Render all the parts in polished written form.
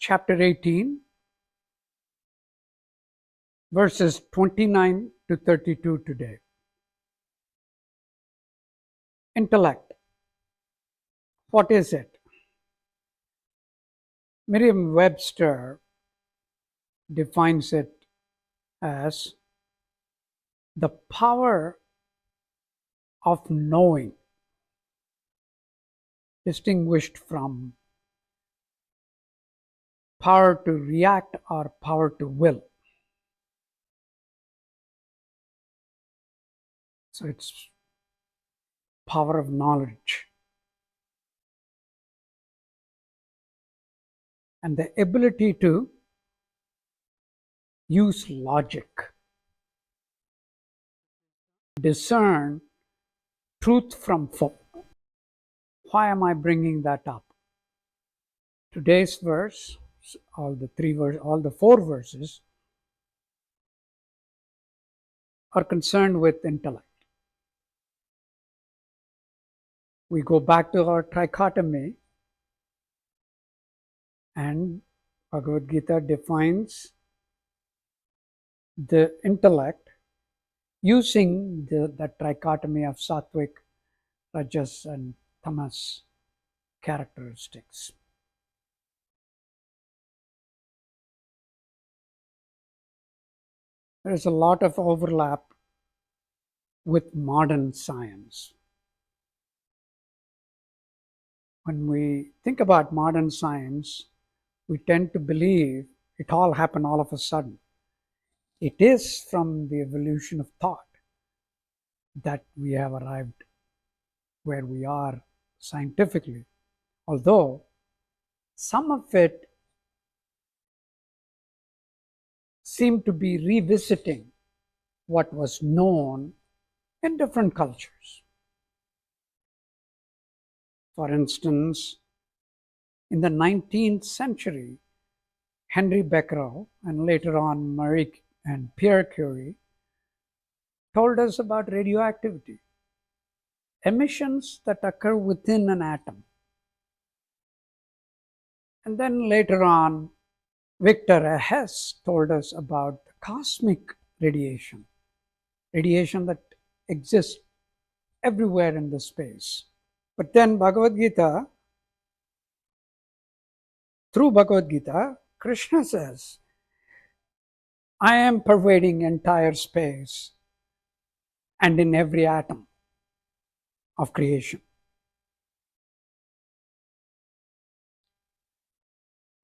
chapter 18, verses 29 to 32 today. Intellect. What is it? Merriam-Webster defines it as the power of knowing, distinguished from power to react or power to will. So it's power of knowledge and the ability to use logic, discern truth from false. Why am I bringing that up? Today's verse, all the four verses are concerned with intellect. We go back to our trichotomy, and Bhagavad Gita defines the intellect using the trichotomy of Sāttvic, Rajas, and Tamas characteristics. There is a lot of overlap with modern science. When we think about modern science, we tend to believe it all happened all of a sudden. It is from the evolution of thought that we have arrived where we are scientifically, although some of it seemed to be revisiting what was known in different cultures. For instance, in the 19th century, Henry Becquerel and later on Marie and Pierre Curie told us about radioactivity, emissions that occur within an atom. And then later on, Victor Hess told us about cosmic radiation, radiation that exists everywhere in the space. But then Bhagavad Gita, through Bhagavad Gita, Krishna says, I am pervading entire space and in every atom of creation.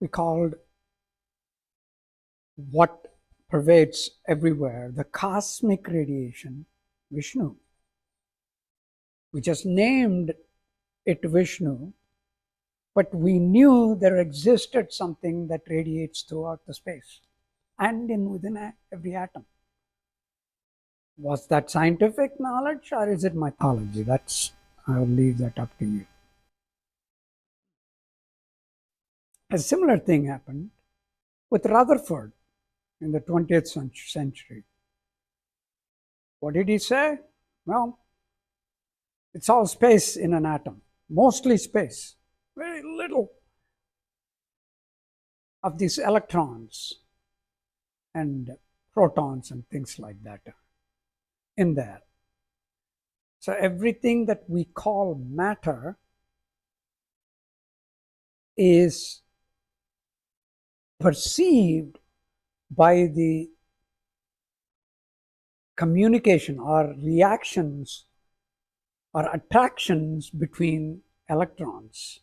We called what pervades everywhere the cosmic radiation Vishnu. We just named it Vishnu, but we knew there existed something that radiates throughout the space and within every atom. Was that scientific knowledge or is it mythology? I'll leave that up to you. A similar thing happened with Rutherford in the 20th century. What did he say? Well, it's all space in an atom, mostly space. Very little of these electrons and protons and things like that in there. So everything that we call matter is perceived by the communication or reactions or attractions between electrons.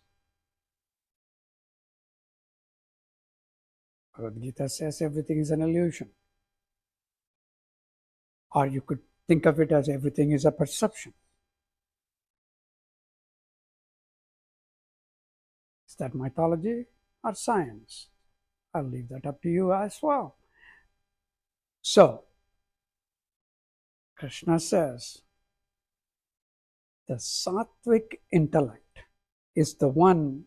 Bhagavad Gita says everything is an illusion. Or you could think of it as everything is a perception. Is that mythology or science? I'll leave that up to you as well. So, Krishna says, the Sāttvic intellect is the one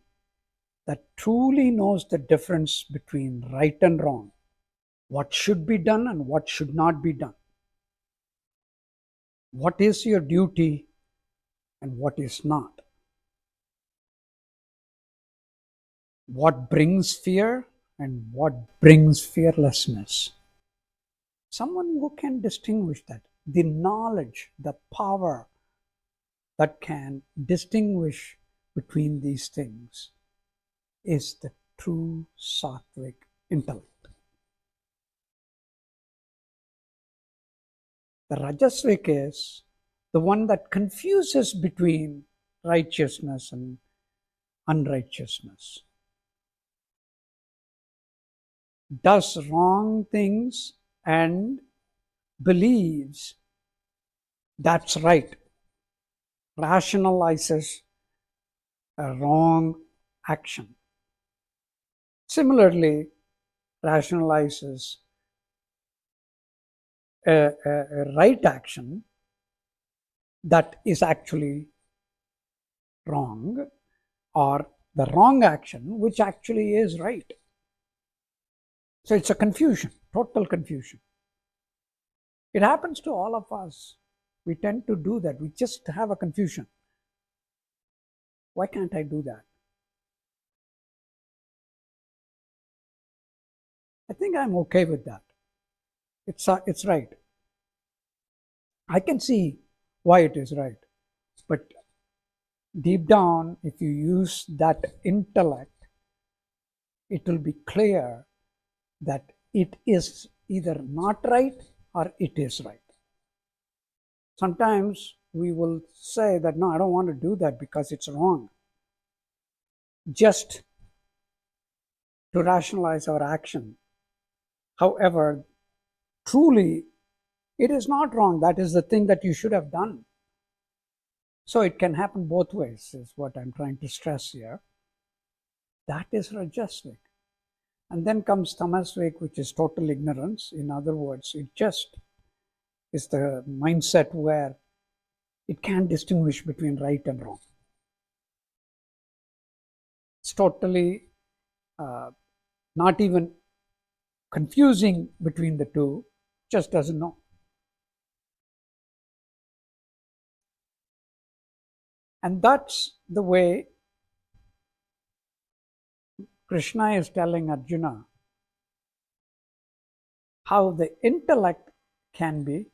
that truly knows the difference between right and wrong, what should be done and what should not be done, what is your duty and what is not, what brings fear and what brings fearlessness. Someone who can distinguish that, the knowledge, the power that can distinguish between these things is the true Sāttvic intellect. The Rajasic is the one that confuses between righteousness and unrighteousness, does wrong things and believes that's right, rationalizes a wrong action. Similarly, rationalizes a right action that is actually wrong, or the wrong action which actually is right. So it's a confusion, total confusion. It happens to all of us. We tend to do that. We just have a confusion. Why can't I do that? I think I'm okay with that. It's right. I can see why it is right. But deep down, if you use that intellect, it will be clear that it is either not right or it is right. Sometimes we will say that, no, I don't want to do that because it's wrong, just to rationalize our action. However, truly, it is not wrong. That is the thing that you should have done. So it can happen both ways, is what I'm trying to stress here. That is Rajasic. And then comes Tamasvic, which is total ignorance. In other words, it just is the mindset where it can't distinguish between right and wrong. It's totally not even confusing between the two, just doesn't know. And that's the way Krishna is telling Arjuna how the intellect can be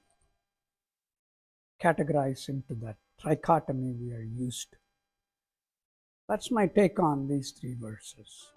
categorized into that trichotomy we are used to. That's my take on these three verses.